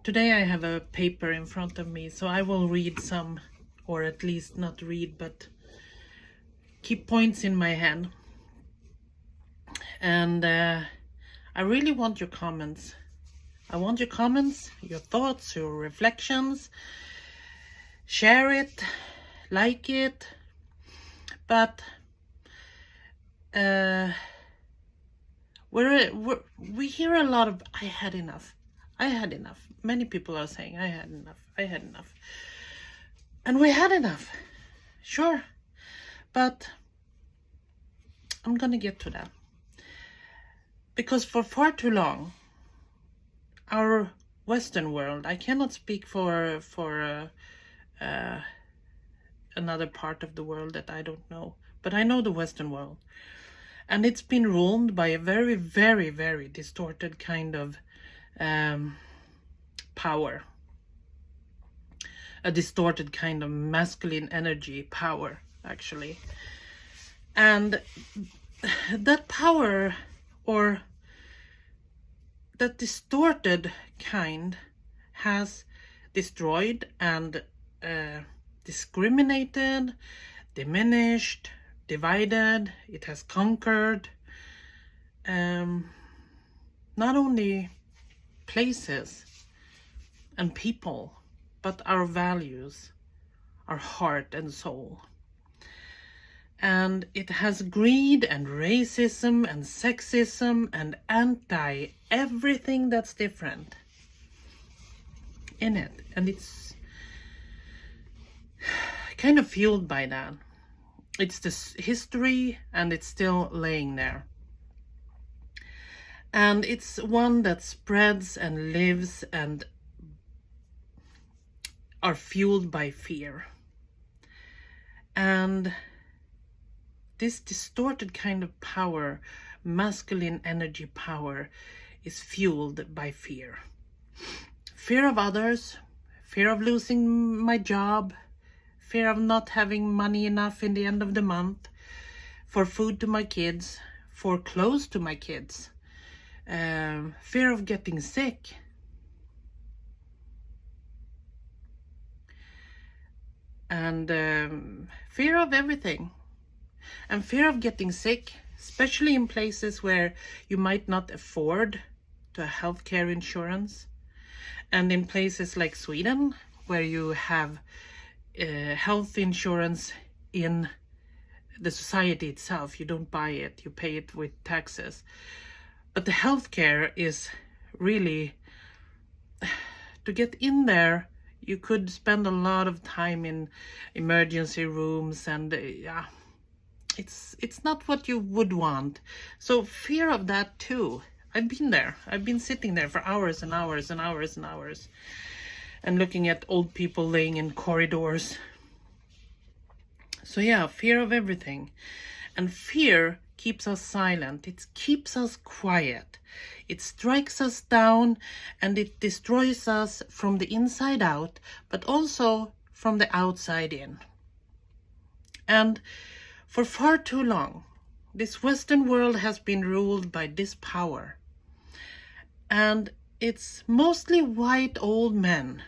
Today I have a paper in front of me, so I will read some, or at least not read, but keep points in my head. And I really want your comments. I want your comments, your thoughts, your reflections. Share it, like it. But we hear a lot of I had enough. I had enough. Many people are saying I had enough. I had enough. And we had enough. Sure. But I'm gonna get to that. Because for far too long, our Western world, I cannot speak for another part of the world that I don't know, but I know the Western world. And it's been ruled by a very, very, very distorted kind of power. A distorted kind of masculine energy power, actually. And that power, or that distorted kind, has destroyed and discriminated, diminished, divided. It has conquered not only places and people, but our values, our heart and soul. And it has greed and racism and sexism and anti everything that's different in it. And it's kind of fueled by that. It's this history, and it's still laying there. And it's one that spreads and lives and are fueled by fear. And this distorted kind of power, masculine energy power, is fueled by fear. Fear of others, fear of losing my job, fear of not having money enough in the end of the month, for food to my kids, for clothes to my kids, fear of getting sick. And fear of everything. And fear of getting sick, especially in places where you might not afford to have healthcare insurance. And in places like Sweden, where you have health insurance in the society itself. You don't buy it, you pay it with taxes. But the healthcare is really, to get in there, you could spend a lot of time in emergency rooms, and it's not what you would want. So fear of that too. I've been there. I've been sitting there for hours and hours and hours and hours, and looking at old people laying in corridors. So yeah, fear of everything. And fear keeps us silent. It keeps us quiet. It strikes us down, and it destroys us from the inside out, but also from the outside in. And for far too long, this Western world has been ruled by this power. And it's mostly white old men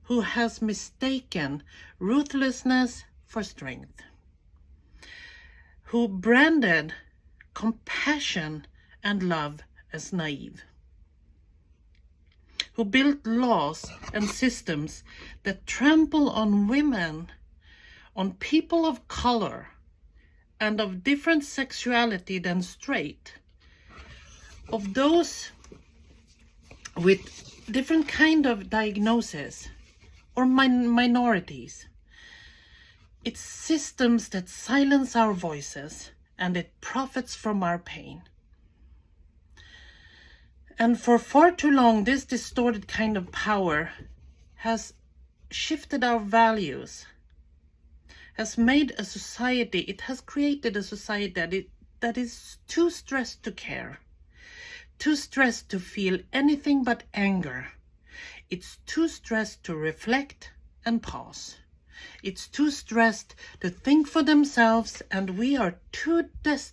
who has mistaken ruthlessness for strength, who branded compassion and love as naive, who built laws and systems that trample on women, on people of color, and of different sexuality than straight, of those with different kind of diagnosis, or minorities. It's systems that silence our voices, and it profits from our pain. And for far too long, this distorted kind of power has shifted our values, has made a society, it has created a society that is too stressed to care, too stressed to feel anything but anger. It's too stressed to reflect and pause, It's too stressed to think for themselves, and we are too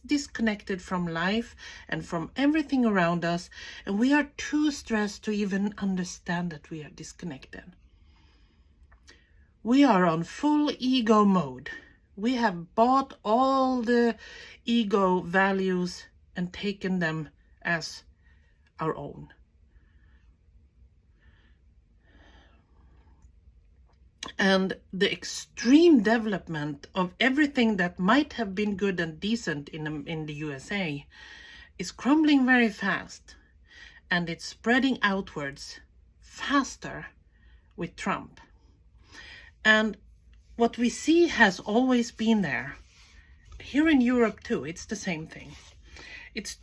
disconnected from life and from everything around us, and we are too stressed to even understand that we are disconnected. We are on full ego mode. We have bought all the ego values and taken them as our own. And the extreme development of everything that might have been good and decent in the USA is crumbling very fast, and it's spreading outwards faster with Trump. And what we see has always been there. Here in Europe too, it's the same thing. It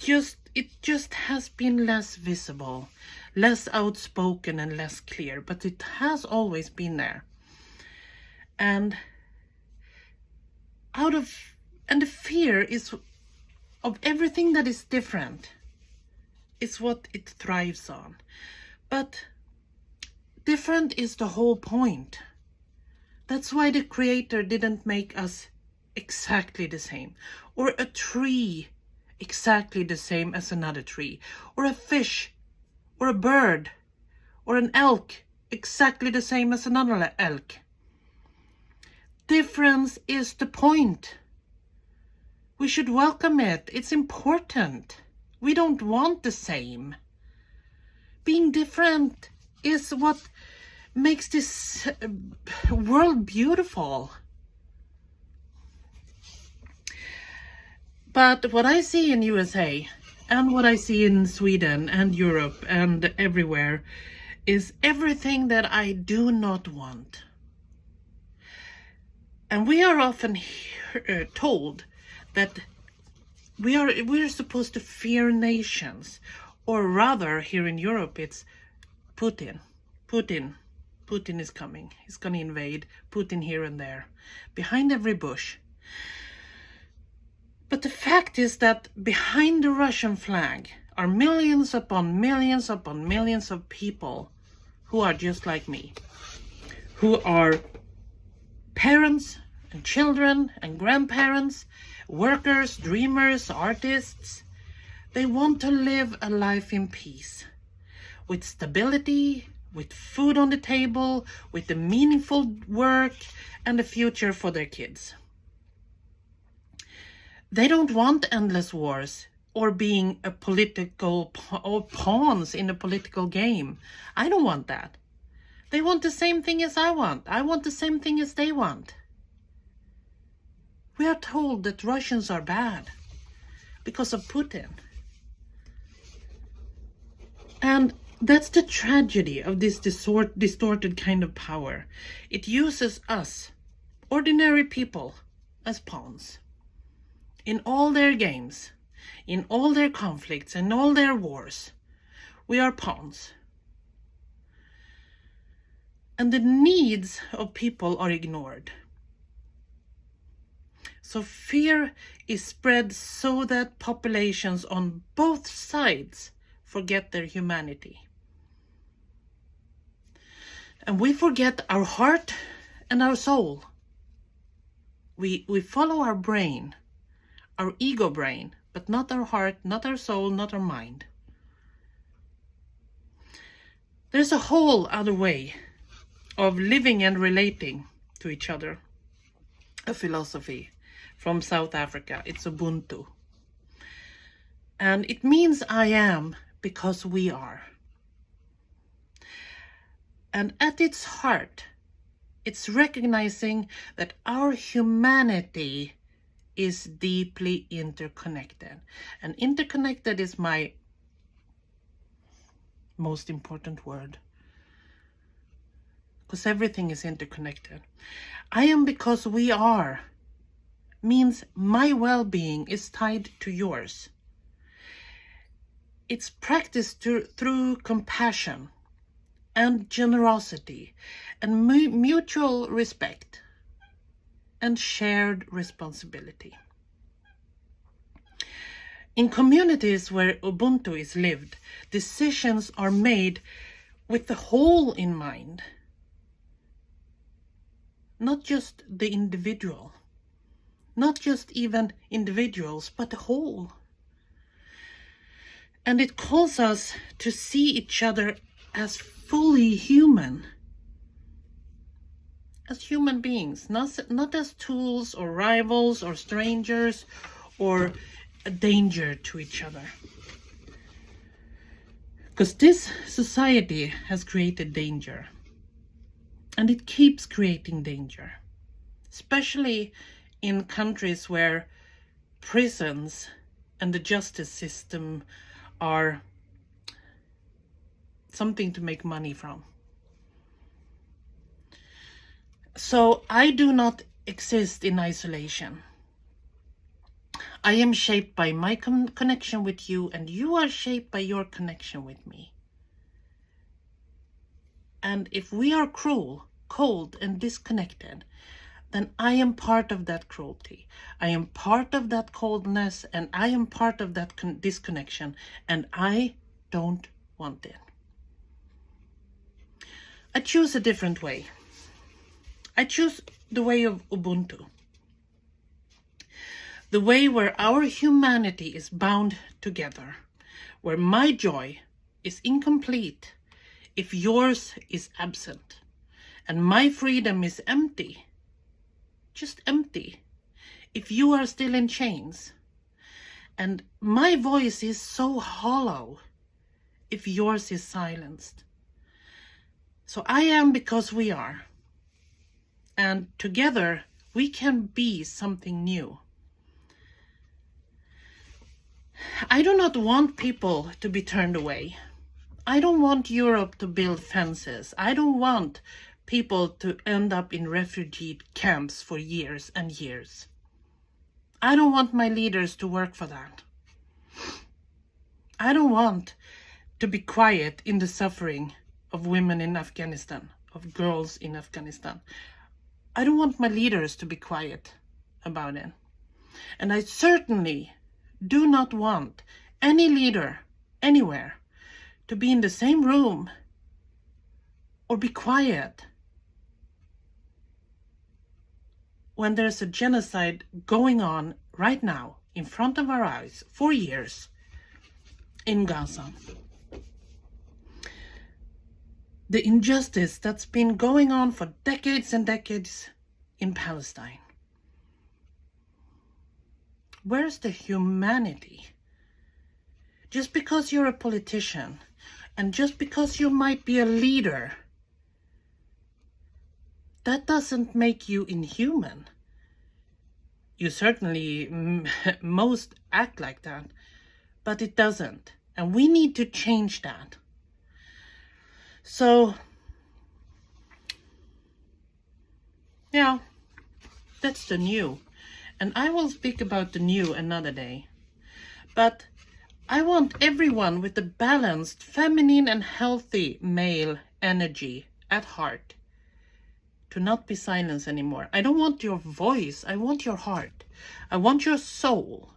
just has been less visible, less outspoken and less clear, but it has always been there. And the fear is of everything that is different is what it thrives on. But different is the whole point. That's why the Creator didn't make us exactly the same, or a tree exactly the same as another tree, or a fish, or a bird, or an elk exactly the same as another elk. Difference is the point. We should welcome it. It's important. We don't want the same. Being different is what makes this world beautiful. But what I see in USA and what I see in Sweden and Europe and everywhere is everything that I do not want. And we are often told that we're supposed to fear nations, or rather here in Europe it's Putin is coming. He's going to invade. Putin here and there, behind every bush. But the fact is that behind the Russian flag are millions upon millions upon millions of people who are just like me, who are parents and children and grandparents, workers, dreamers, artists. They want to live a life in peace, with stability, with food on the table, with the meaningful work and a future for their kids. They don't want endless wars or being a political or pawns in a political game. I don't want that. They want the same thing as I want. I want the same thing as they want. We are told that Russians are bad because of Putin. And that's the tragedy of this distorted kind of power. It uses us, ordinary people, as pawns. In all their games, in all their conflicts, and all their wars, we are pawns. And the needs of people are ignored. So fear is spread so that populations on both sides forget their humanity. And we forget our heart and our soul. We follow our brain, our ego brain, but not our heart, not our soul, not our mind. There's a whole other way of living and relating to each other. A philosophy from South Africa. It's Ubuntu. And it means I am because we are. And at its heart, it's recognizing that our humanity is deeply interconnected. And interconnected is my most important word. Because everything is interconnected. I am because we are means my well-being is tied to yours. It's practiced through compassion and generosity and mutual respect and shared responsibility. In communities where Ubuntu is lived, decisions are made with the whole in mind. not just the individual, not just even individuals, but the whole. And it calls us to see each other as fully human, as human beings, not as tools or rivals or strangers or a danger to each other. Because this society has created danger, and it keeps creating danger, especially in countries where prisons and the justice system are something to make money from. So I do not exist in isolation. I am shaped by my connection with you, and you are shaped by your connection with me. And if we are cruel, cold, and disconnected, then I am part of that cruelty. I am part of that coldness, and I am part of that disconnection, and I don't want it. I choose a different way. I choose the way of Ubuntu. The way where our humanity is bound together, where my joy is incomplete if yours is absent, and my freedom is empty, just empty, if you are still in chains, and my voice is so hollow if yours is silenced. So I am because we are, and together we can be something new. I do not want people to be turned away. I don't want Europe to build fences. I don't want people to end up in refugee camps for years and years. I don't want my leaders to work for that. I don't want to be quiet in the suffering of women in Afghanistan, of girls in Afghanistan. I don't want my leaders to be quiet about it. And I certainly do not want any leader anywhere to be in the same room or be quiet when there's a genocide going on right now in front of our eyes for years in Gaza. The injustice that's been going on for decades and decades in Palestine. Where's the humanity? Just because you're a politician and just because you might be a leader, that doesn't make you inhuman. You certainly most act like that, but it doesn't. And we need to change that. So, yeah, that's the new. And I will speak about the new another day. But I want everyone with a balanced, feminine and healthy male energy at heart to not be silenced anymore. I don't want your voice. I want your heart. I want your soul.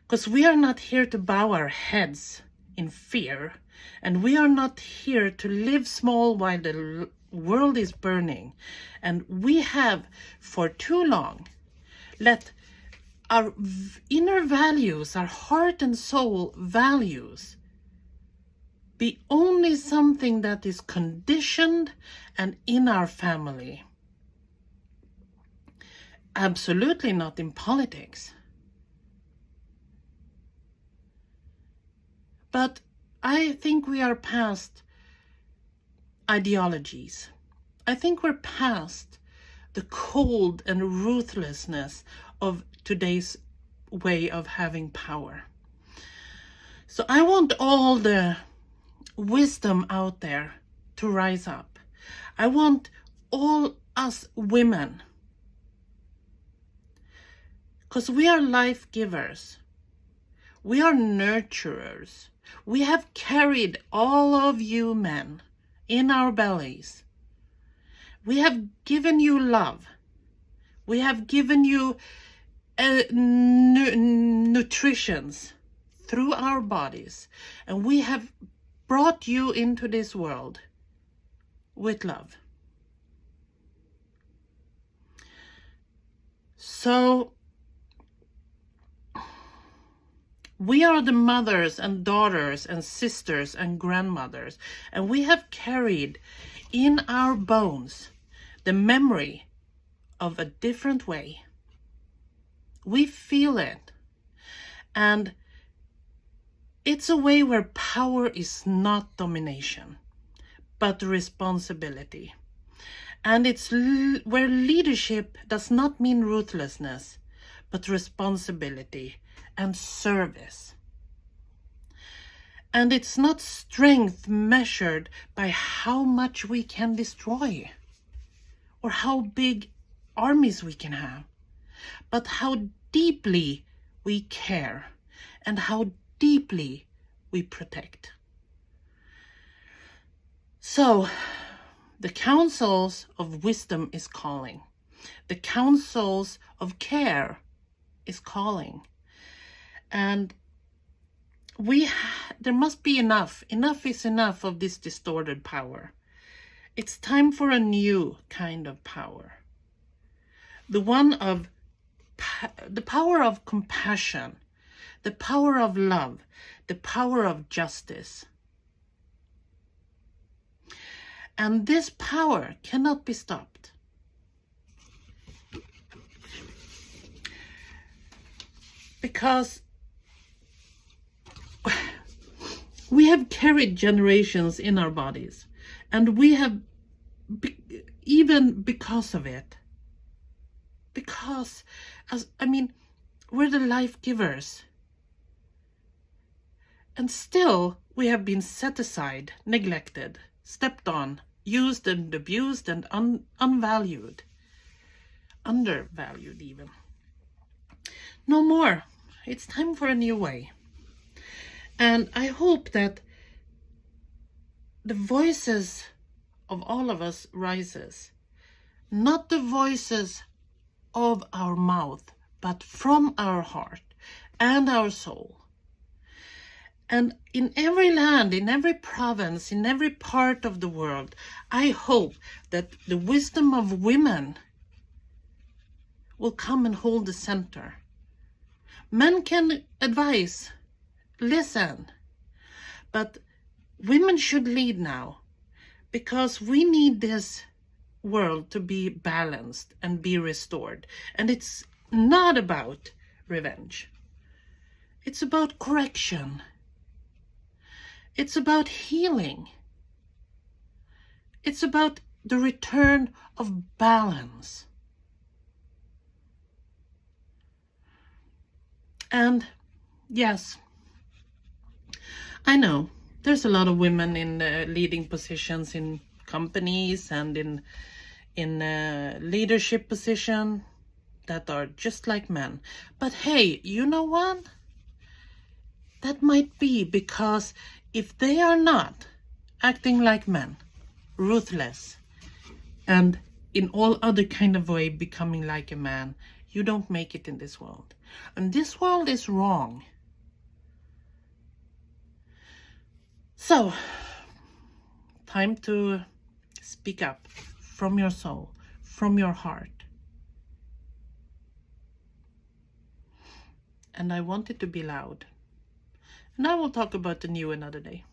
Because we are not here to bow our heads in fear. And we are not here to live small while the world is burning. And we have for too long let our inner values, our heart and soul values, be only something that is conditioned and in our family. Absolutely not in politics. But I think we are past ideologies. I think we're past the cold and ruthlessness of today's way of having power. So I want all the wisdom out there to rise up. I want all us women, because we are life givers. We are nurturers. We have carried all of you men in our bellies. We have given you love. We have given you nutritions through our bodies. And we have brought you into this world with love. So we are the mothers and daughters and sisters and grandmothers, and we have carried in our bones the memory of a different way. We feel it, and it's a way where power is not domination, but responsibility. And it's where leadership does not mean ruthlessness, but responsibility and service. And it's not strength measured by how much we can destroy or how big armies we can have, but how deeply we care and how deeply we protect. So, the counsels of wisdom is calling. The counsels of care is calling. And there must be enough. Enough is enough of this distorted power. It's time for a new kind of power. The one of the power of compassion, the power of love, the power of justice. And this power cannot be stopped. Because we have carried generations in our bodies, and we have, even because of it, we're the life givers. And still we have been set aside, neglected, stepped on, used and abused and undervalued even. No more. It's time for a new way. And I hope that the voices of all of us rises, not the voices of our mouth, but from our heart and our soul. And in every land, in every province, in every part of the world, I hope that the wisdom of women will come and hold the center. Men can advise, listen, but women should lead now, because we need this world to be balanced and be restored. And it's not about revenge. It's about correction. It's about healing. It's about the return of balance. And yes, I know there's a lot of women in leading positions in companies and in leadership position that are just like men. But hey, you know what? That might be because if they are not acting like men, ruthless, and in all other kind of way becoming like a man, you don't make it in this world. And this world is wrong. So, time to speak up from your soul, from your heart. And I want it to be loud. And I will talk about the new another day.